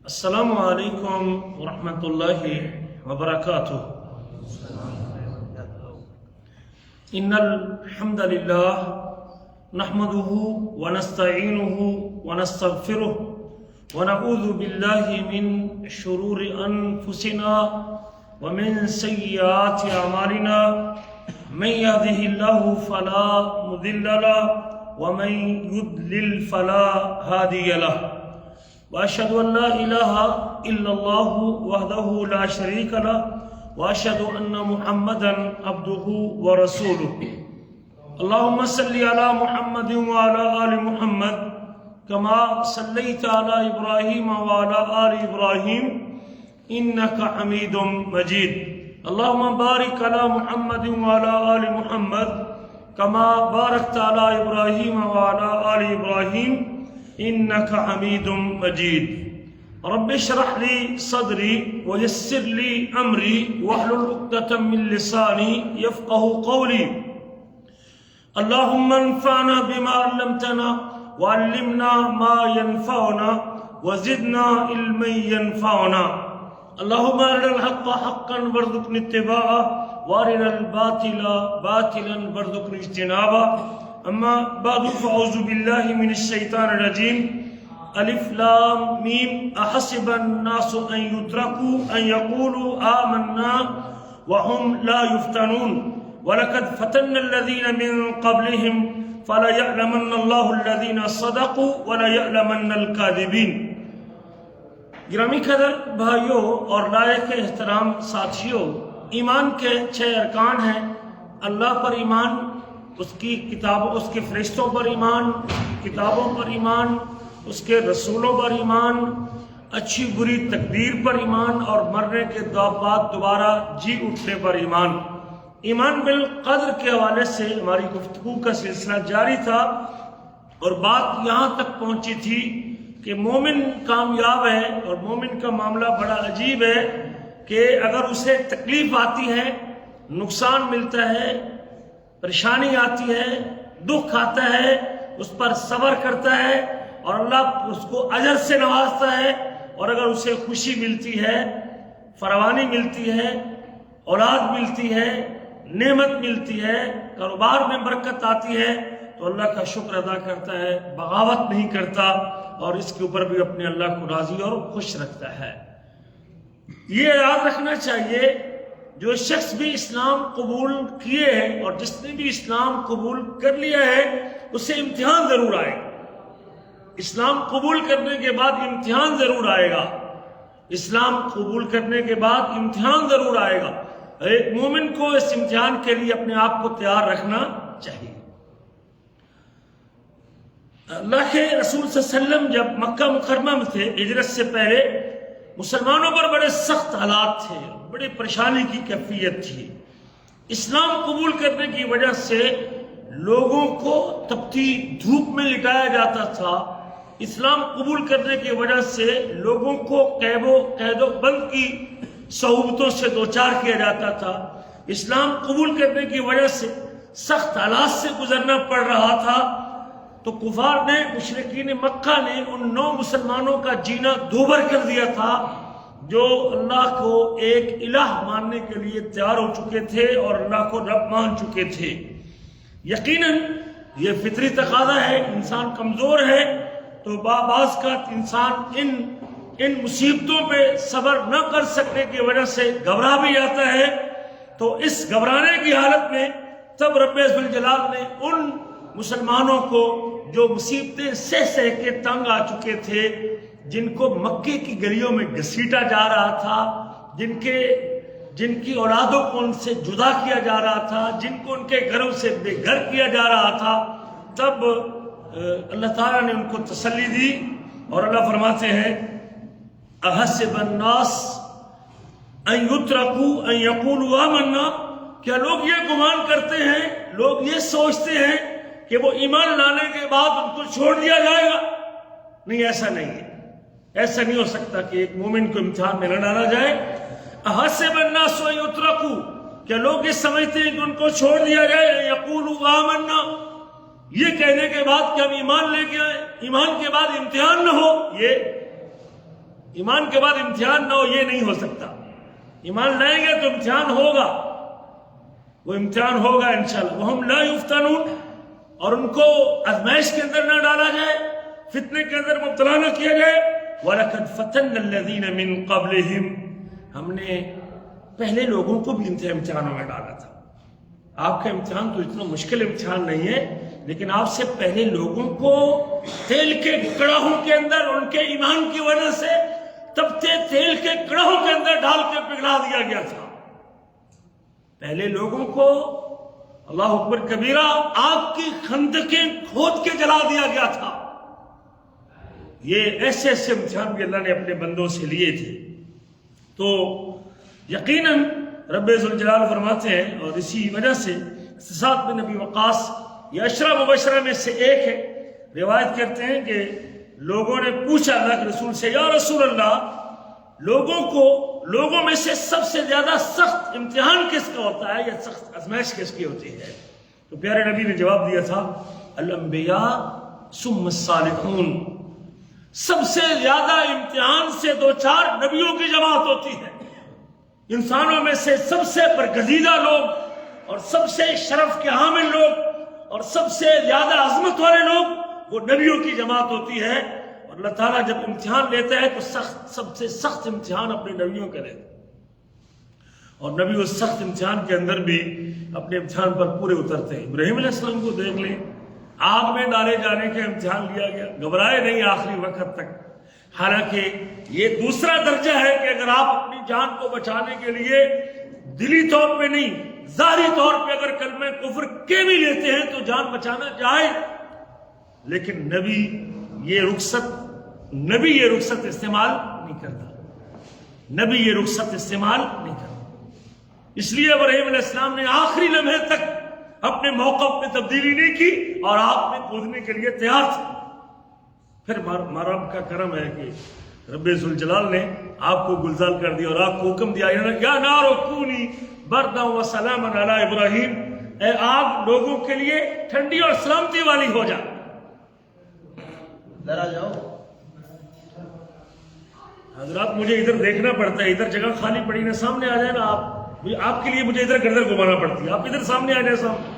السلام علیکم ورحمۃ اللہ وبرکاتہ۔ ان الحمد للہ نحمده ونستعینه ونستغفره ونعوذ باللہ من شرور انفسنا ومن سیئات اعمالنا من يهده الله فلا مضل له ومن يضلل فلا هادي له، واشهد ان لا اله الا الله وحده لا شريك له، واشهد ان محمدا عبده ورسوله۔ اللهم صل على محمد وعلى آل محمد كما صليت على ابراهيم وعلى آل ابراهيم انك حميد مجيد۔ اللهم بارك على محمد وعلى آل محمد كما باركت على ابراهيم وعلى آل ابراهيم انك حميد مجيد۔ رب اشرح لي صدري ويسر لي امري واحلل عقدة من لساني يفقهوا قولي۔ اللهم انفعنا بما علمتنا وعلمنا ما ينفعنا وزدنا علما ينفعنا۔ اللهم ارنا الحق حقا وارزقنا اتباعه وارنا الباطل باطلا وارزقنا اجتنابه۔ اما بعد فاعوذ باللہ من الشیطان الرجیم۔ الف لام میم احسب الناس ان يتركوا ان يقولوا آمنا وهم لا يفتنون ولقد فتنا الذين من قبلهم فليعلمن الله الذين صدقوا وليعلمن الكاذبين۔ گرامی قدر بھائیوں اور لائق احترام ساتھیوں، ایمان کے 6 ارکان ہیں۔ اللہ پر ایمان، اس کی کتابوں، اس کے فرشتوں پر ایمان، کتابوں پر ایمان، اس کے رسولوں پر ایمان، اچھی بری تقدیر پر ایمان، اور مرنے کے بعد دوبارہ جی اٹھنے پر ایمان۔ ایمان بالقدر کے حوالے سے ہماری گفتگو کا سلسلہ جاری تھا، اور بات یہاں تک پہنچی تھی کہ مومن کامیاب ہے، اور مومن کا معاملہ بڑا عجیب ہے کہ اگر اسے تکلیف آتی ہے، نقصان ملتا ہے، پریشانی آتی ہے، دکھ آتا ہے، اس پر صبر کرتا ہے اور اللہ اس کو اجر سے نوازتا ہے، اور اگر اسے خوشی ملتی ہے، فراوانی ملتی ہے، اولاد ملتی ہے، نعمت ملتی ہے، کاروبار میں برکت آتی ہے، تو اللہ کا شکر ادا کرتا ہے، بغاوت نہیں کرتا، اور اس کے اوپر بھی اپنے اللہ کو راضی اور خوش رکھتا ہے۔ یہ یاد رکھنا چاہیے، جو شخص بھی اسلام قبول کیے ہیں اور جس نے بھی اسلام قبول کر لیا ہے، اسے امتحان ضرور آئے گا۔ اسلام قبول کرنے کے بعد امتحان ضرور آئے گا۔ اسلام قبول کرنے کے بعد امتحان ضرور آئے گا۔ ایک مومن کو اس امتحان کے لیے اپنے آپ کو تیار رکھنا چاہیے۔ اللہ کے رسول صلی اللہ علیہ وسلم جب مکہ مکرمہ میں تھے، ہجرت سے پہلے مسلمانوں پر بڑے سخت حالات تھے، بڑی پریشانی کی کیفیت تھی۔ اسلام قبول کرنے کی وجہ سے لوگوں کو تپتی دھوپ میں لٹایا جاتا تھا۔ اسلام قبول کرنے کی وجہ سے لوگوں کو قید و بند کی صعوبتوں سے دوچار کیا جاتا تھا۔ اسلام قبول کرنے کی وجہ سے سخت حالات سے گزرنا پڑ رہا تھا، تو کفار نے، مشرکین مکہ نے ان 9 مسلمانوں کا جینا دوبر کر دیا تھا جو اللہ کو ایک الہ ماننے کے لیے تیار ہو چکے تھے اور اللہ کو رب مان چکے تھے۔ یقیناً یہ فطری تقاضا ہے، انسان کمزور ہے، تو بعض کا انسان ان مصیبتوں پہ صبر نہ کر سکنے کی وجہ سے گھبرا بھی جاتا ہے۔ تو اس گھبرانے کی حالت میں تب رب ذوالجلال نے ان مسلمانوں کو جو مصیبتیں سہ کے تنگ آ چکے تھے، جن کو مکے کی گلیوں میں گھسیٹا جا رہا تھا، جن کی اولادوں کو ان سے جدا کیا جا رہا تھا، جن کو ان کے گھروں سے بے گھر کیا جا رہا تھا، تب اللہ تعالیٰ نے ان کو تسلی دی، اور اللہ فرماتے ہیں احسب الناس ان يتركوا ان يقولوا آمنا۔ کیا لوگ یہ گمان کرتے ہیں، لوگ یہ سوچتے ہیں کہ وہ ایمان لانے کے بعد ان کو چھوڑ دیا جائے گا؟ نہیں، ایسا نہیں ہے۔ ایسا نہیں ہو سکتا کہ ایک مومن کو امتحان میں نہ ڈالا جائے۔ احسب الناس ان يتركوا، کیا لوگ یہ سمجھتے ہیں کہ ان کو چھوڑ دیا جائے؟ یقولوا آمنا، یہ کہنے کے بعد کہ ہم ایمان لے کے آئے، ایمان کے بعد امتحان نہ ہو، یہ ایمان کے بعد امتحان نہ ہو یہ نہیں ہو سکتا. ایمان لائیں گے تو امتحان ہوگا، وہ امتحان ہوگا انشاءاللہ. وَهُمْ لَا يُفْتَنُونَ، اور ان کو آزمائش کے اندر نہ ڈالا جائے، فتنے کے اندر مبتلا نہ کیا جائے. وَلَقَدْ فَتَنَّا الَّذِينَ مِن قَبْلِهِمْ، ہم نے پہلے لوگوں کو بھی امتحانوں میں ڈالا تھا. آپ کا امتحان تو اتنا مشکل امتحان نہیں ہے، لیکن آپ سے پہلے لوگوں کو تیل کے کڑاہوں کے اندر ان کے ایمان کی وجہ سے تپتے تیل کے کڑاہوں کے اندر ڈال کے پگھلا دیا گیا تھا. پہلے لوگوں کو اللہ اکبر کبیرہ آگ کی خندقیں کھود کے جلا دیا گیا تھا. یہ ایسے ایسے امتحان بھی اللہ نے اپنے بندوں سے لیے تھے. تو یقیناً رب ذوالجلال فرماتے ہیں، اور اسی وجہ سے سعد بن ابی وقاص یہ عشرہ مبشرہ میں سے ایک ہے، روایت کرتے ہیں کہ لوگوں نے پوچھا اللہ کے رسول سے، یا رسول اللہ، لوگوں میں سے سب سے زیادہ سخت امتحان کس کا ہوتا ہے یا سخت آزمائش کس کی ہوتی ہے؟ تو پیارے نبی نے جواب دیا تھا، الانبیاء ثم الصالحون، سب سے زیادہ امتحان سے دوچار نبیوں کی جماعت ہوتی ہے. انسانوں میں سے سب سے برگزیدہ لوگ اور سب سے شرف کے حامل لوگ اور سب سے زیادہ عظمت والے لوگ وہ نبیوں کی جماعت ہوتی ہے. اور اللہ تعالیٰ جب امتحان لیتا ہے تو سب سے سخت امتحان اپنے نبیوں کا لیتا ہے، اور نبی اس سخت امتحان کے اندر بھی اپنے امتحان پر پورے اترتے ہیں. ابراہیم علیہ السلام کو دیکھ لیں، آگ میں ڈالے جانے کا امتحان لیا گیا، گھبرائے نہیں آخری وقت تک. حالانکہ یہ دوسرا درجہ ہے کہ اگر آپ اپنی جان کو بچانے کے لیے دلی طور پہ نہیں، ظاہری طور پہ اگر کلمہ کفر کے بھی لیتے ہیں تو جان بچانا جائے، لیکن نبی یہ رخصت استعمال نہیں کرتا. نبی یہ رخصت استعمال نہیں کرتا. اس لیے ابراہیم علیہ السلام نے آخری لمحے تک اپنے موقف میں تبدیلی نہیں کی اور آپ میں کودنے کے لیے تیار تھے. پھر رب کا کرم ہے کہ رب ذوالجلال نے آپ کو گلزار کر دیا اور آپ کو حکم دیا، یا نار کونی بردا و سلاما علی ابراہیم، اے آگ لوگوں کے لیے ٹھنڈی اور سلامتی والی ہو جا. ذرا جاؤ حضرات، مجھے ادھر دیکھنا پڑتا ہے، ادھر جگہ خالی پڑی نا، سامنے آ جائے نا آپ کے لیے مجھے ادھر گردن گھمانا پڑتی ہے، آپ ادھر سامنے آ جائے. سامنے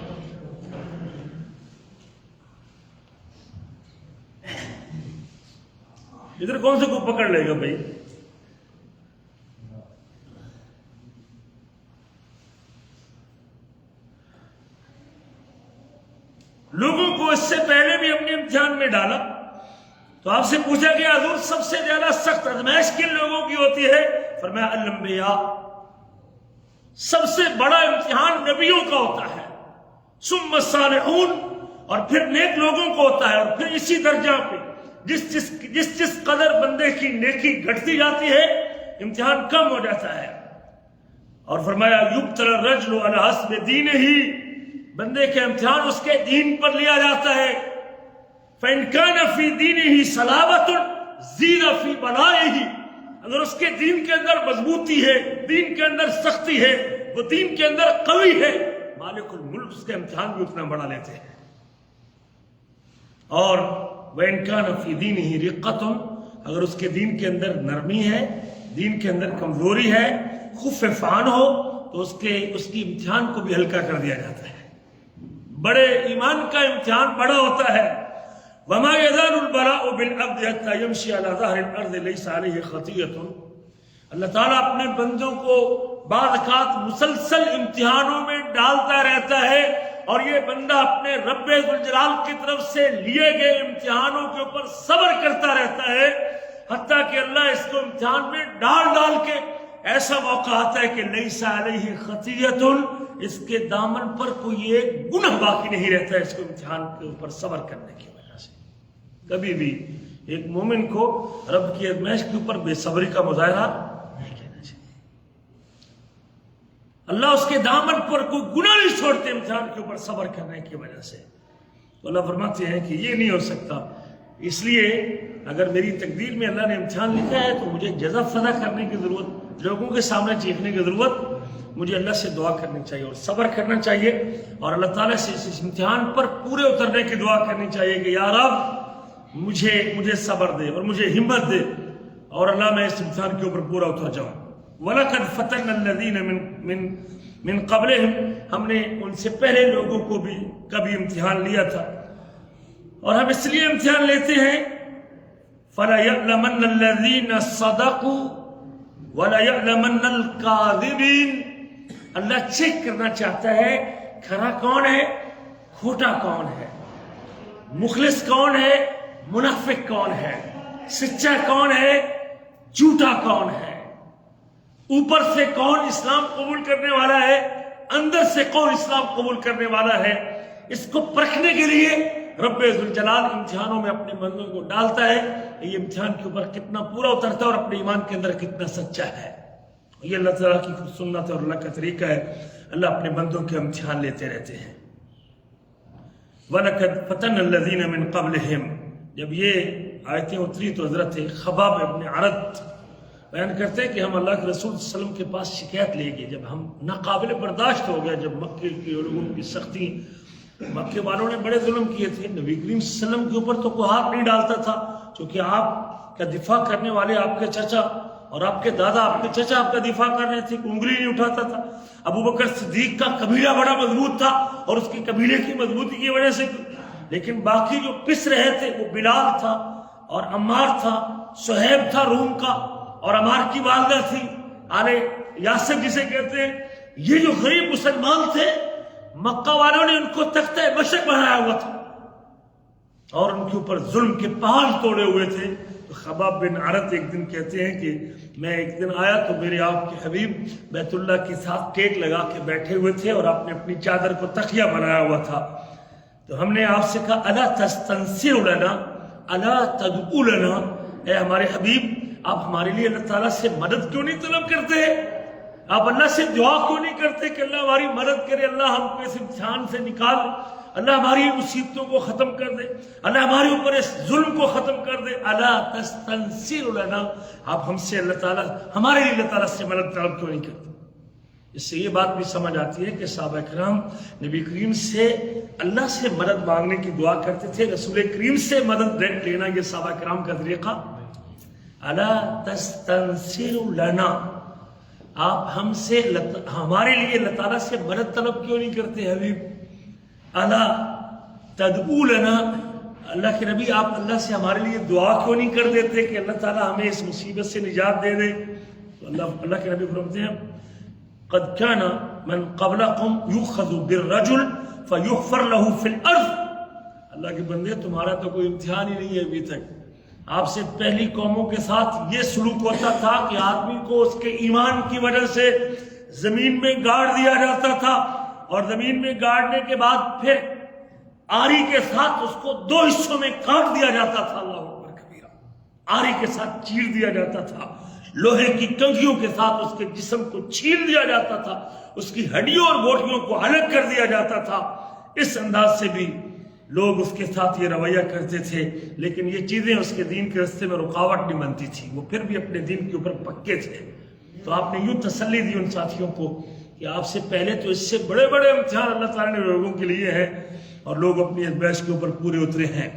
ادھر کون سے کو پکڑ لے گا بھائی؟ لوگوں کو اس سے پہلے بھی اپنے امتحان میں ڈالا. تو آپ سے پوچھا گیا حضور سب سے زیادہ سخت آزمائش کن لوگوں کی ہوتی ہے؟ فرمایا الانبیاء، سب سے بڑا امتحان نبیوں کا ہوتا ہے، ثم الصالحون، اور پھر نیک لوگوں کو ہوتا ہے، اور پھر اسی درجہ پہ جس قدر بندے کی نیکی گھٹتی جاتی ہے امتحان کم ہو جاتا ہے. اور فرمایا یبتلی الرجل علی حسب دینہ، بندے کے امتحان اس کے دین پر لیا جاتا ہے. فإن كان في دینہ صلابۃ زید فی بلائہ، اگر اس کے دین کے اندر مضبوطی ہے، دین کے اندر سختی ہے، وہ دین کے اندر قوی ہے، مالک الملک اس کے امتحان بھی اتنا بڑا لیتے ہیں. اور وَإِن كَانَ فِي دِينِهِ رِقَّةٌ، اگر اس کے دین کے اندر نرمی ہے، دین کے اندر کمزوری ہے، خفف عنہ، تو اس کی امتحان کو بھی ہلکا کر دیا جاتا ہے. بڑے ایمان کا امتحان بڑا ہوتا ہے. وَمَا يَزَالُ الْبَلَاءُ بِالْعَبْدِ حَتَّى يَمْشِيَ عَلَى ظَهْرِ الْأَرْضِ لَيْسَ عَلَيْهِ خَطِيَّةٌ. اللہ تعالیٰ اپنے بندوں کو بعض اوقات مسلسل امتحانوں میں ڈالتا رہتا ہے، اور یہ بندہ اپنے رب ذوالجلال کی طرف سے لیے گئے امتحانوں کے اوپر صبر کرتا رہتا ہے، حتیٰ کہ اللہ اس کو امتحان میں ڈال کے ایسا موقع آتا ہے کہ لیس علیہ خطیۃ، اس کے دامن پر کوئی ایک گناہ باقی نہیں رہتا ہے اس کو امتحان کے اوپر صبر کرنے کی وجہ سے. کبھی بھی ایک مومن کو رب کی آزمائش کے اوپر بے صبری کا مظاہرہ نہیں کہنا چاہیے. اللہ اس کے دامن پر کوئی گناہ نہیں چھوڑتے امتحان کے اوپر صبر کرنے کی وجہ سے. تو اللہ فرماتے ہیں کہ یہ نہیں ہو سکتا. اس لیے اگر میری تقدیر میں اللہ نے امتحان لکھا ہے تو مجھے جزا فدا کرنے کی ضرورت، لوگوں کے سامنے چیخنے کی ضرورت، مجھے اللہ سے دعا کرنی چاہیے اور صبر کرنا چاہیے، اور اللہ تعالیٰ سے اس امتحان پر پورے اترنے کی دعا کرنی چاہیے کہ یا رب مجھے صبر دے اور مجھے ہمت دے اور اللہ میں اس امتحان کے اوپر پورا اتر جاؤں. وَلَقَدْ فَتَنَّا الَّذِينَ من قبلهم، ہم نے ان سے پہلے لوگوں کو بھی کبھی امتحان لیا تھا، اور ہم اس لیے امتحان لیتے ہیں فَلَيَعْلَمَنَّ الَّذِينَ صَدَقُوا وَلَيَعْلَمَنَّ الْكَاذِبِينَ. اللہ چیک کرنا چاہتا ہے کھرا کون ہے، کھوٹا کون ہے، مخلص کون ہے، منافق کون ہے، سچا کون ہے، جھوٹا کون ہے، اوپر سے کون اسلام قبول کرنے والا ہے، اندر سے کون اسلام قبول کرنے والا ہے. اس کو پرکھنے کے لیے رب ذوالجلال امتحانوں میں اپنے بندوں کو ڈالتا ہے. یہ امتحان کے اوپر کتنا پورا اترتا ہے اور اپنے ایمان کے اندر کتنا سچا ہے. یہ اللہ تعالیٰ کی خود سنت ہے اور اللہ کا طریقہ ہے. اللہ اپنے بندوں کے امتحان لیتے رہتے ہیں. وَلَقَدْ فَتَنَّا الَّذِينَ مِن قَبْلِهِمْ. جب یہ آیتیں اتری تو حضرت خباب ابن عرت بیان کرتے ہیں کہ ہم اللہ کے رسول صلی اللہ علیہ وسلم کے پاس شکایت لے گئے جب ہم ناقابل برداشت ہو گئے، جب مکے کے لوگوں کی سختی، مکے والوں نے بڑے ظلم کیے تھے. نبی کریم صلی اللہ علیہ وسلم کے اوپر تو کوئی ہاتھ نہیں ڈالتا تھا، کیونکہ آپ کا دفاع کرنے والے آپ کے چچا اور آپ کے دادا، آپ کے چچا آپ کا دفاع کر رہے تھے، انگلی نہیں اٹھاتا تھا. ابو بکر صدیق کا قبیلہ بڑا مضبوط تھا اور اس کے قبیلے کی مضبوطی کی وجہ سے، لیکن باقی جو پس رہے تھے وہ بلال تھا اور عمار تھا، صہیب تھا روم کا، اور عمار کی والدہ تھی آل یاسر جسے کہتے ہیں. یہ جو غریب مسلمان تھے، مکہ والوں نے ان کو تختہ مشرق بنایا ہوا تھا اور ان کے اوپر ظلم کے پہاڑ توڑے ہوئے تھے. تو خباب بن عرت ایک دن کہتے ہیں کہ میں ایک دن آیا تو میرے آپ کے حبیب بیت اللہ کے ساتھ کیک لگا کے بیٹھے ہوئے تھے اور آپ نے اپنی چادر کو تکیہ بنایا ہوا تھا. تو ہم نے آپ سے کہا الا تستنصر لنا الا تدعو لنا، اے ہمارے حبیب آپ ہمارے لیے اللہ تعالیٰ سے مدد کیوں نہیں طلب کرتے؟ آپ اللہ سے دعا کیوں نہیں کرتے کہ اللہ ہماری مدد کرے، اللہ ہم کو اس امتحان سے نکال، اللہ ہماری مصیبتوں کو ختم کر دے، اللہ ہمارے اوپر اس ظلم کو ختم کر دے. الا تستنصر لنا، آپ ہم سے اللہ تعالیٰ، ہمارے لیے اللہ تعالیٰ سے مدد طلب کیوں نہیں کرتے؟ اس سے یہ بات بھی سمجھ آتی ہے کہ صحابہ کرام نبی کریم سے اللہ سے مدد مانگنے کی دعا کرتے تھے. رسول کریم سے مدد لینا یہ صحابہ کرام کا طریقہ. الا تستنصر لنا، آپ ہم سے ہمارے لیے اللہ تعالیٰ سے مدد طلب کیوں نہیں کرتے حبیب؟ الا تدعو لنا، اللہ کے نبی آپ اللہ سے ہمارے لیے دعا کیوں نہیں کر دیتے کہ اللہ تعالیٰ ہمیں اس مصیبت سے نجات دے دے؟ تو اللہ کے نبی فرماتے ہیں قد كان من قبلكم يؤخذ بالرجل فيغفر له في الارض. اللہ کے بندے تمہارا تو کوئی امتحان ہی نہیں ہے ابھی تک. آپ سے پہلی قوموں کے ساتھ یہ سلوک ہوتا تھا کہ آدمی کو اس کے ایمان کی وجہ سے زمین میں گاڑ دیا جاتا تھا اور زمین میں گاڑنے کے بعد پھر آری کے ساتھ اس کو دو حصوں میں کاٹ دیا جاتا تھا. اللہ اکبر کبیرہ. آری کے ساتھ چیر دیا جاتا تھا، لوہے کی کنگھیوں کے ساتھ اس کے جسم کو چھیل دیا جاتا تھا، اس کی ہڈیوں اور بوٹیوں کو الگ کر دیا جاتا تھا. اس انداز سے بھی لوگ اس کے ساتھ یہ رویہ کرتے تھے، لیکن یہ چیزیں اس کے دین کے راستے میں رکاوٹ نہیں بنتی تھی، وہ پھر بھی اپنے دین کے اوپر پکے تھے. تو آپ نے یوں تسلی دی ان ساتھیوں کو کہ آپ سے پہلے تو اس سے بڑے بڑے امتحان اللہ تعالیٰ نے لوگوں کے لیے ہیں اور لوگ اپنی اس بحث کے اوپر پورے اترے ہیں.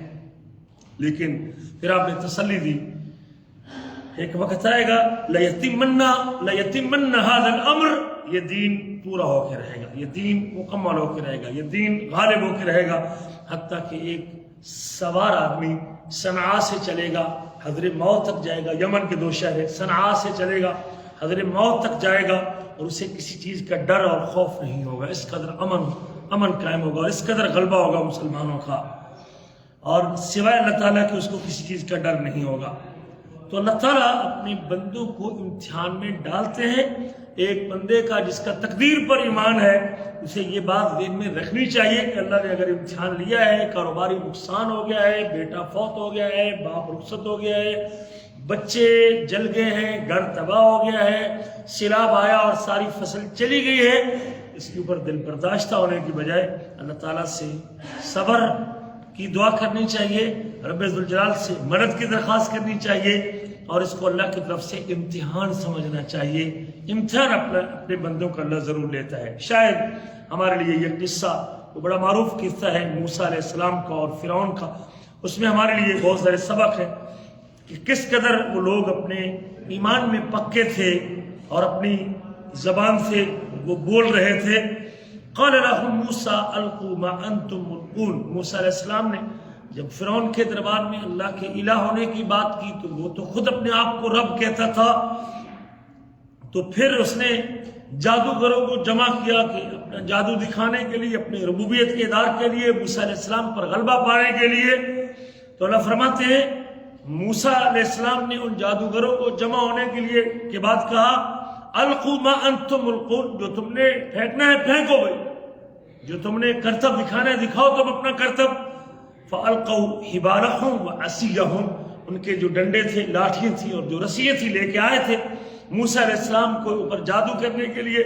لیکن پھر آپ نے تسلی دی ایک وقت آئے گا لَيَتِمَّنَّ هَذَا الْأَمْرِ، یہ دین پورا ہو کے رہے گا، یہ دین مکمل ہو کے رہے گا، یہ دین غالب ہو کے رہے گا. حتیٰ کہ ایک سوار آدمی صنعاء سے چلے گا حضر موت تک جائے گا. یمن کے دو شہر ہیں، صنعاء سے چلے گا حضر موت تک جائے گا اور اسے کسی چیز کا ڈر اور خوف نہیں ہوگا. اس قدر امن قائم ہوگا اور اس قدر غلبہ ہوگا مسلمانوں کا، اور سوائے اللہ تعالیٰ کہ اس کو کسی چیز کا ڈر نہیں ہوگا. تو اللہ تعالیٰ اپنے بندوں کو امتحان میں ڈالتے ہیں. ایک بندے کا جس کا تقدیر پر ایمان ہے اسے یہ بات ذہن میں رکھنی چاہیے کہ اللہ نے اگر امتحان لیا ہے، کاروباری نقصان ہو گیا ہے، بیٹا فوت ہو گیا ہے، باپ رخصت ہو گیا ہے، بچے جل گئے ہیں، گھر تباہ ہو گیا ہے، سیلاب آیا اور ساری فصل چلی گئی ہے، اس کے اوپر دل برداشتہ ہونے کی بجائے اللہ تعالیٰ سے صبر کی دعا کرنی چاہیے، رب ذوالجلال سے مدد کی درخواست کرنی چاہیے اور اس کو اللہ کی طرف سے امتحان سمجھنا چاہیے. امتحان اپنے بندوں کا اللہ ضرور لیتا ہے. شاید ہمارے لیے یہ قصہ وہ بڑا معروف قصہ ہے موسیٰ علیہ السلام کا اور فرعون کا، اس میں ہمارے لیے بہت سارے سبق ہیں کہ کس قدر وہ لوگ اپنے ایمان میں پکے تھے اور اپنی زبان سے وہ بول رہے تھے. قال لهم موسیٰ القوا ما انتم ملقون. موسیٰ علیہ السلام نے جب فرعون کے دربار میں اللہ کے الہ ہونے کی بات کی تو وہ تو خود اپنے آپ کو رب کہتا تھا. تو پھر اس نے جادوگروں کو جمع کیا کہ اپنا جادو دکھانے کے لیے، اپنے ربوبیت کے ادار کے لیے، موسیٰ علیہ السلام پر غلبہ پانے کے لیے. تو اللہ فرماتے ہیں موسیٰ علیہ السلام نے ان جادوگروں کو جمع ہونے کے لیے کے بعد کہا القوا ما انتم ملقون، جو تم نے پھینکنا ہے پھینکو بھائی، جو تم نے کرتب دکھانا ہے دکھاؤ تم اپنا کرتب. فالقوا حبالهم وعصیهم، ان کے جو ڈنڈے تھے، لاٹھیاں تھیں اور جو رسیاں تھی لے کے آئے تھے موسیٰ علیہ السلام کو اوپر جادو کرنے کے لیے،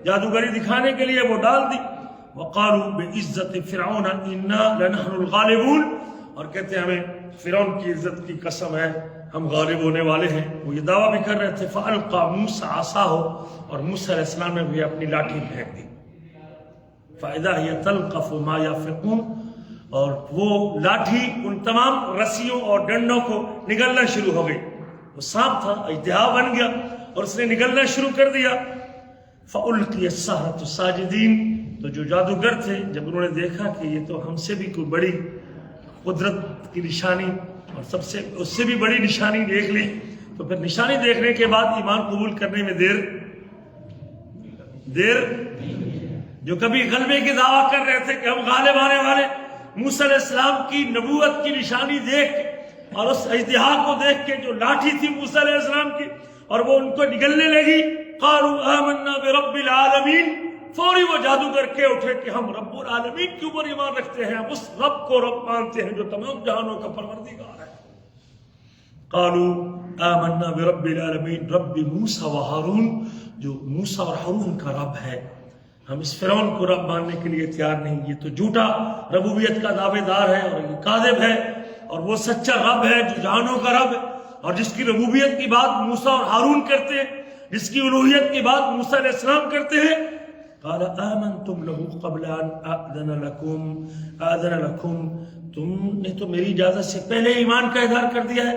جادوگری دکھانے کے لیے وہ ڈال دی. وقالوا بعزت فرعون انا لنحن الغالبون، اور کہتے ہیں ہمیں فرعون کی عزت کی قسم ہے ہم غالب ہونے والے ہیں. وہ یہ دعویٰ بھی کر رہے تھے. فالقى موسیٰ عصاہ، اور موسیٰ علیہ السلام نے بھی اپنی لاٹھی پھینک دی. فاذا هي تلقف ما يفقون، اور وہ لاٹھی ان تمام رسیوں اور ڈنڈوں کو نگلنا شروع ہو گئی. وہ سانپ تھا، اژدہا بن گیا اور اس نے نگلنا شروع کر دیا. فألقي السحرة ساجدین، تو جو جادوگر تھے جب انہوں نے دیکھا کہ یہ تو ہم سے بھی کوئی بڑی قدرت کی نشانی اور اس سے بھی بڑی نشانی دیکھ لی، تو پھر نشانی دیکھنے کے بعد ایمان قبول کرنے میں دیر جو کبھی غلبے کی دعویٰ کر رہے تھے کہ ہم غالب آنے والے، موسیٰ علیہ السلام کی نبوت کی نشانی دیکھ کے اور اس اژدہا کو دیکھ کے جو لاٹھی تھی موسیٰ علیہ السلام کی اور وہ ان کو نگلنے لگی، قالوا آمنا برب العالمین، فوری وہ جادوگر کے اٹھے کہ ہم رب العالمین کے اوپر ایمان رکھتے ہیں، ہم اس رب کو رب مانتے ہیں جو تمام جہانوں کا پروردگار ہے. قالوا آمنا برب العالمین رب موسیٰ و ہارون، جو موسیٰ اور ہارون کا رب ہے. ہم اس فرعون کو رب ماننے کے لیے تیار نہیں، یہ تو جھوٹا ربوبیت کا دعوے دار ہے اور یہ کاذب ہے، اور وہ سچا رب ہے جو جہانوں کا رب ہے اور جس کی ربوبیت کی بات موسیٰ اور ہارون کرتے ہیں، جس کی الوہیت کی بات موسیٰ علیہ السلام کرتے ہیں. قال آمنتم له قبل ان آذن لكم، تم نے تو میری اجازت سے پہلے ایمان کا اظہار کر دیا ہے.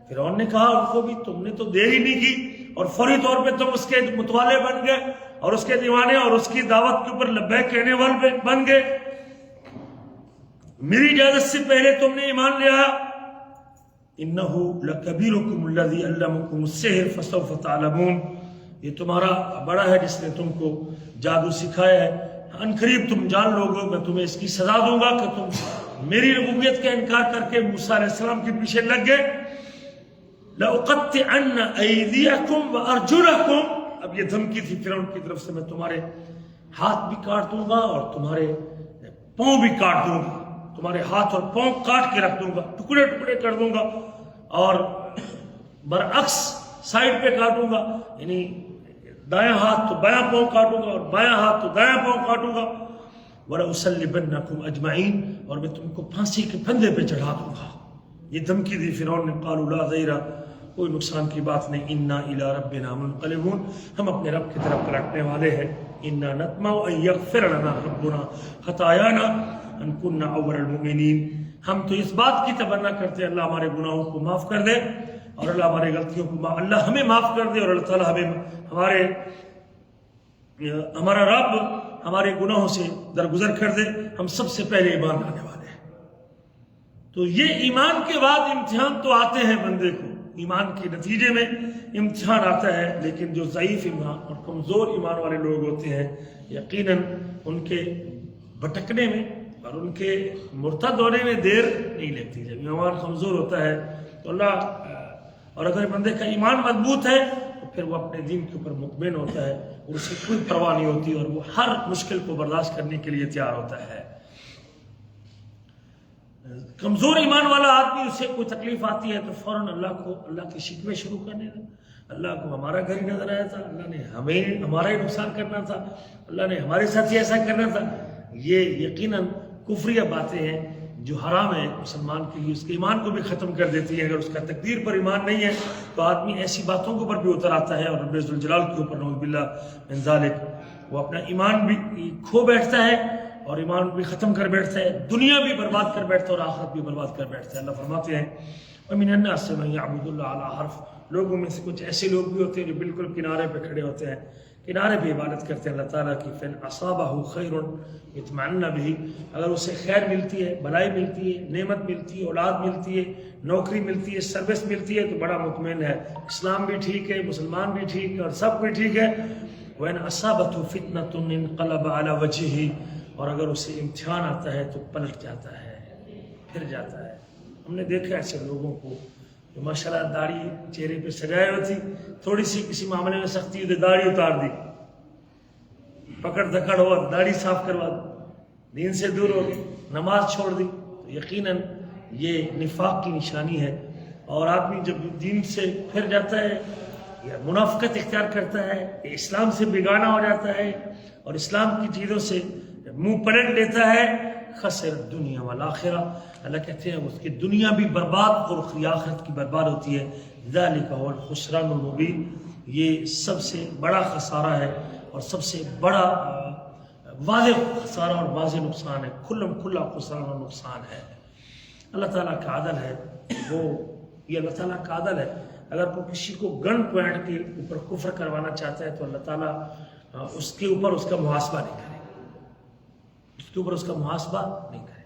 فرعون نے کہا ان کو بھی تم نے تو دیر ہی نہیں کی اور فوری طور پہ تم اس کے متوالے بن گئے اور اس کے دیوانے اور اس کی دعوت کے اوپر لبیک کہنے والے بن گئے. میری اجازت سے پہلے تم نے ایمان لیا. انه لکبیرکم الذی علمکم السحر فسوف تعلمون، یہ تمہارا بڑا ہے جس نے تم کو جادو سکھایا ہے، ان قریب تم جان لو گے. میں تمہیں اس کی سزا دوں گا کہ تم میری ربوبیت کا انکار کر کے موسیٰ علیہ السلام کے پیچھے لگ گئے. لأقطعن ایدیکم وارجلکم، اب یہ دھمکی تھی فرعون کی طرف سے، میں تمہارے ہاتھ بھی کاٹ دوں گا اور تمہارے پاؤں بھی کاٹ دوں گا، تمہارے ہاتھ اور پاؤں کاٹ کے رکھ دوں گا، ٹکڑے ٹکڑے کر دوں گا، اور برعکس سائڈ پہ کاٹوں گا، یعنی دایاں ہاتھ تو بایاں پاؤں کاٹوں گا اور بایاں ہاتھ تو دایاں پاؤں کاٹوں گا. وَلَأُصَلِّبَنَّكُمْ أَجْمَعِينَ، اور میں تم کو پھانسی کے پھندے پہ چڑھا دوں گا. یہ دھمکی دی فرعون نے. قالوا لا ضیر، کوئی نقصان کی بات نہیں. انا الی ربنا منقلبون، ہم اپنے رب کی طرف پلٹنے والے ہیں. انا نطمع ان یغفر لنا ربنا خطایانا ان كنا اول المؤمنین، ہم تو اس بات کی تمنا کرتے ہیں اللہ ہمارے گناہوں کو معاف کر دے اور اللہ ہمارے غلطیوں کو اللہ ہمیں معاف کر دے اور اللہ تعالیٰ ہمیں ہمارا رب ہمارے گناہوں سے درگزر کر دے. ہم سب سے پہلے ایمان لانے والے ہیں. تو یہ ایمان کے بعد امتحان تو آتے ہیں بندے کو، ایمان کے نتیجے میں امتحان آتا ہے، لیکن جو ضعیف ایمان اور کمزور ایمان والے لوگ ہوتے ہیں یقیناً ان کے بھٹکنے میں اور ان کے مرتد ہونے میں دیر نہیں لگتی. جب ایمان کمزور ہوتا ہے تو اللہ، اور اگر بندے کا ایمان مضبوط ہے تو پھر وہ اپنے دین کے اوپر مطمئن ہوتا ہے اور اسے کوئی پرواہ نہیں ہوتی اور وہ ہر مشکل کو برداشت کرنے کے لیے تیار ہوتا ہے. کمزور ایمان والا آدمی، اسے کوئی تکلیف آتی ہے تو فوراً اللہ کے شکوے شروع کرنے لگا. اللہ کو ہمارا گھر ہی نظر آیا تھا، اللہ نے ہمارا ہی نقصان کرنا تھا، اللہ نے ہمارے ساتھ ہی ایسا کرنا تھا. یہ یقیناً کفریہ باتیں ہیں جو حرام ہے مسلمان کے لیے، اس کے ایمان کو بھی ختم کر دیتی ہے. اگر اس کا تقدیر پر ایمان نہیں ہے تو آدمی ایسی باتوں کے اوپر بھی اتر آتا ہے اور رب ذوالجلال کے اوپر نعوذ باللہ من ذالک وہ اپنا ایمان بھی کھو بیٹھتا ہے اور ایمان بھی ختم کر بیٹھتا ہے، دنیا بھی برباد کر بیٹھتا ہے اور آخرت بھی برباد کر بیٹھتا ہے. اللہ فرماتے ہیں ومن الناس من يعبد الله على حرف، لوگوں میں سے کچھ ایسے لوگ بھی ہوتے ہیں جو بالکل کنارے پہ کھڑے ہوتے ہیں، کنارے پہ عبادت کرتے ہیں اللہ تعالیٰ کی. فإن أصابه خير اطمأن به، اگر اسے خیر ملتی ہے، بھلائی ملتی ہے، نعمت ملتی ہے، اولاد ملتی ہے، نوکری ملتی ہے، سروس ملتی ہے تو بڑا مطمئن ہے، اسلام بھی ٹھیک ہے، مسلمان بھی ٹھیک ہے اور سب کچھ ٹھیک ہے. وإن أصابته فتنة انقلب على وجهه، اور اگر اسے امتحان آتا ہے تو پلٹ جاتا ہے، پھر جاتا ہے. ہم نے دیکھا ایسے لوگوں کو جو ماشاءاللہ داڑھی چہرے پہ سجائے ہوئی تھی، تھوڑی سی کسی معاملے میں سختی ہوئی تو داڑھی اتار دی، پکڑ دکڑ ہوا داڑھی صاف کروا دی، دین سے دور ہو گئی، نماز چھوڑ دی. تو یقیناً یہ نفاق کی نشانی ہے. اور آدمی جب دین سے پھر جاتا ہے یا منافقت اختیار کرتا ہے، اسلام سے بیگانہ ہو جاتا ہے اور اسلام کی چیزوں سے منہ پلٹ لیتا ہے، خسر الدنیا والآخرہ، اللہ کہتے ہیں اس کی دنیا بھی برباد اور آخرت کی برباد ہوتی ہے. ذالک هو الخسران المبین، یہ سب سے بڑا خسارہ ہے اور سب سے بڑا واضح خسارہ اور واضح نقصان ہے، کھلم کھلا خسران اور نقصان ہے. اللہ تعالیٰ کا عدل ہے وہ، یہ اللہ تعالیٰ کا عدل ہے. اگر کوئی کسی کو گن پوائنٹ کے اوپر کفر کروانا چاہتا ہے تو اللہ تعالیٰ اس کے اوپر اس کا محاسبہ نہیں کرے، اس کے اوپر اس کا محاسبہ نہیں کرے.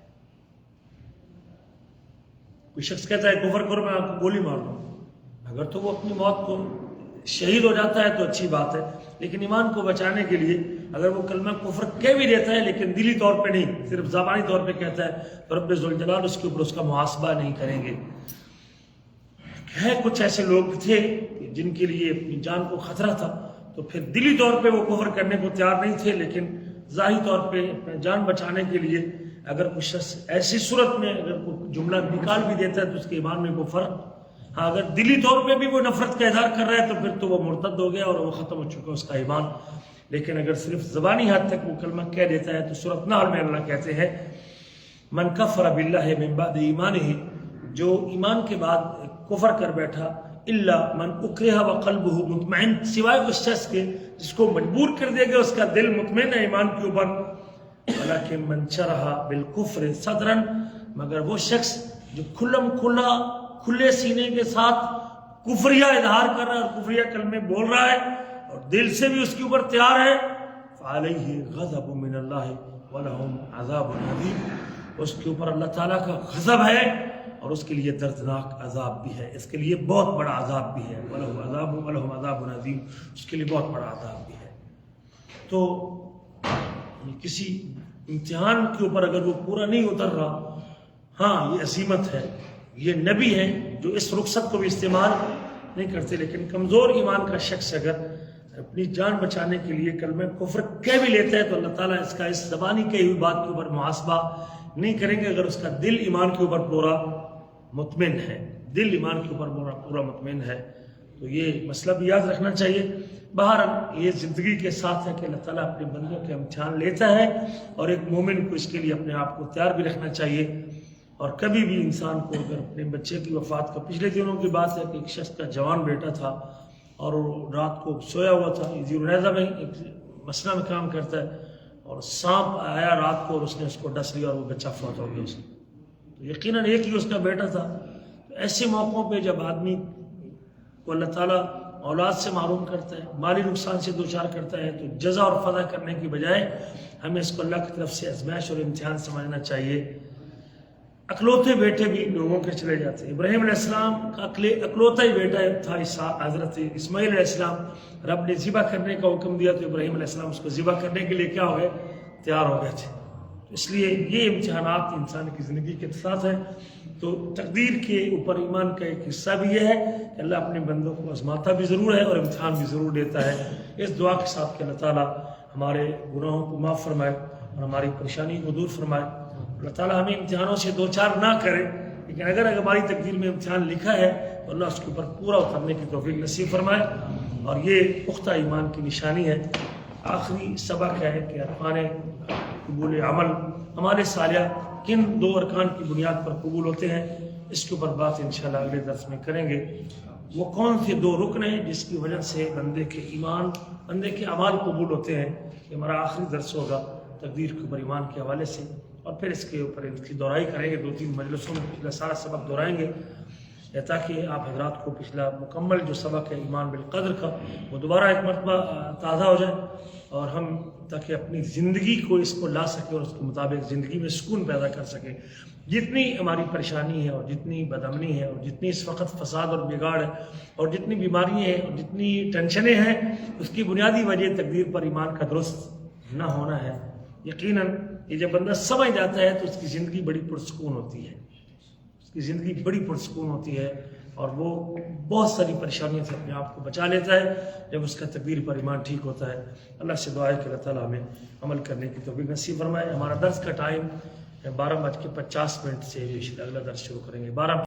کوئی شخص کہتا ہے کفر کرو میں آپ کو گولی مار دوں، اگر تو وہ اپنی موت کو شہید ہو جاتا ہے تو اچھی بات ہے، لیکن ایمان کو بچانے کے لیے اگر وہ کلمہ کفر کہہ بھی دیتا ہے لیکن دلی طور پہ نہیں، صرف زبانی طور پہ کہتا ہے تو رب ذوالجلال اس کے اوپر اس کا محاسبہ نہیں کریں گے. ہے کچھ ایسے لوگ تھے جن کے لیے اپنی جان کو خطرہ تھا تو پھر دلی طور پہ وہ کفر کرنے کو تیار نہیں تھے، لیکن ظاہری طور پہ اپنی جان بچانے کے لیے اگر کچھ شخص ایسی صورت میں اگر کوئی جملہ نکال بھی دیتا ہے تو اس کے ایمان میں کوئی فرق. ہاں اگر دلی طور پہ بھی وہ نفرت کا اظہار کر رہا ہے تو پھر تو وہ مرتد ہو گیا اور وہ ختم ہو چکا اس کا ایمان. لیکن اگر صرف زبانی حد تک وہ کلمہ کہہ دیتا ہے تو صورت نحل میں اللہ کہتے ہیں من کفر باللہ من بعد ایمانہ، جو ایمان کے بعد کفر کر بیٹھا، الا من اکرہ وقلبہ مطمئن، سوائے اس شخص کے جس کو مجبور کر دیا گیا اس کا دل مطمئن ہے ایمان کے اوپر. ولکن من شرح بالکفر صدرا، مگر وہ شخص جو کھلے سینے کے ساتھ کفریہ اظہار کر رہا ہے اور کفریہ کلمے بول رہا ہے اور دل سے بھی اس کے اوپر تیار ہے، فعلیہ غضب من اللہ ولہم عذاب عظیم، اس کے اوپر اللہ تعالیٰ کا غضب ہے اور اس کے لیے دردناک عذاب بھی ہے، اس کے لیے بہت بڑا عذاب بھی ہے. وَلَهُمْ عَذَابٌ عَظِيمٌ، اس کے لیے بہت بڑا عذاب بھی ہے. تو کسی امتحان کے اوپر اگر وہ پورا نہیں اتر رہا، ہاں یہ عظیمت ہے، یہ نبی ہیں جو اس رخصت کو بھی استعمال نہیں کرتے، لیکن کمزور ایمان کا شخص اگر اپنی جان بچانے کے لیے کلمہ کفر کہہ بھی لیتا ہے تو اللہ تعالیٰ اس کا اس زبانی کہی ہوئی بات کے اوپر محاسبہ نہیں کریں گے اگر اس کا دل ایمان کے اوپر پورا مطمئن ہے، دل ایمان کے اوپر پورا مطمئن ہے. تو یہ مسئلہ بھی یاد رکھنا چاہیے. بہرحال یہ زندگی کے ساتھ ہے کہ اللہ تعالیٰ اپنے بندوں کے امتحان لیتا ہے اور ایک مومن کو اس کے لیے اپنے آپ کو تیار بھی رکھنا چاہیے. اور کبھی بھی انسان کو اگر اپنے بچے کی وفات کا، پچھلے دنوں کی بات ہے کہ ایک شخص کا جوان بیٹا تھا اور وہ رات کو سویا ہوا تھا، زیرونیزا میں ایک مسئلہ میں کام کرتا ہے، اور سانپ آیا رات کو اور اس نے اس کو ڈس لیا اور وہ بچہ فوت ہو گیا. اس تو یقیناً ایک ہی اس کا بیٹا تھا. تو ایسے موقعوں پہ جب آدمی کو اللہ تعالیٰ اولاد سے محروم کرتا ہے، مالی نقصان سے دوچار کرتا ہے، تو جزا اور فضا کرنے کی بجائے ہمیں اس کو اللہ کی طرف سے آزمائش اور امتحان سمجھنا چاہیے. اکلوتے بیٹے بھی لوگوں کے چلے جاتے ہیں. ابراہیم علیہ السلام کا اکلوتا ہی بیٹا تھا حضرت اسماعیل علیہ السلام. رب نے ذبح کرنے کا حکم دیا تو ابراہیم علیہ السلام اس کو ذبح کرنے کے لیے کیا ہو گئے؟ تیار ہو گئے تھے. اس لیے یہ امتحانات انسان کی زندگی کے ساتھ ہیں. تو تقدیر کے اوپر ایمان کا ایک حصہ بھی یہ ہے کہ اللہ اپنے بندوں کو آزماتا بھی ضرور ہے اور امتحان بھی ضرور دیتا ہے. اس دعا کے ساتھ کہ اللہ تعالیٰ ہمارے گناہوں کو معاف فرمائے اور ہماری پریشانی کو دور فرمائے. اللہ تعالیٰ ہمیں امتحانوں سے دوچار نہ کرے، لیکن اگر ہماری تقدیر میں امتحان لکھا ہے تو اللہ اس کے اوپر پورا اترنے کی توفیق نصیب فرمائے. اور یہ پختہ ایمان کی نشانی ہے. آخری سبق ہے کہ ارکان قبول عمل ہمارے صالحہ کن 2 ارکان کی بنیاد پر قبول ہوتے ہیں، اس کے اوپر بات انشاءاللہ اگلے درس میں کریں گے. وہ کون سے 2 رکن ہیں جس کی وجہ سے بندے کے ایمان، بندے کے اعمال قبول ہوتے ہیں. یہ ہمارا آخری درس ہوگا تقدیر کے اوپر ایمان کے حوالے سے، اور پھر اس کے اوپر اس کی دہرائی کریں گے. 2-3 مجلسوں میں پچھلا سارا سبق دہرائیں گے. تاکہ آپ حضرات کو پچھلا مکمل جو سبق ہے ایمان بالقدر کا وہ دوبارہ ایک مرتبہ تازہ ہو جائے، اور ہم تاکہ اپنی زندگی کو اس کو لا سکیں اور اس کے مطابق زندگی میں سکون پیدا کر سکیں۔ جتنی ہماری پریشانی ہے اور جتنی بدامنی ہے اور جتنی اس وقت فساد اور بگاڑ ہے اور جتنی بیماریاں ہیں اور جتنی ٹینشنیں ہیں، اس کی بنیادی وجہ تقدیر پر ایمان کا درست نہ ہونا ہے۔ یقیناً یہ جب بندہ سمجھ جاتا ہے تو اس کی زندگی بڑی پرسکون ہوتی ہے، اس کی زندگی بڑی پرسکون ہوتی ہے، اور وہ بہت ساری پریشانیوں سے اپنے آپ کو بچا لیتا ہے جب اس کا تقدیر پر ایمان ٹھیک ہوتا ہے۔ اللہ سے دعا ہے کہ اللہ تعالیٰ ہمیں عمل کرنے کی توفیق نصیب فرمائے۔ ہمارا درس کا ٹائم 12:50 سے اگلا درس شروع کریں گے۔ 12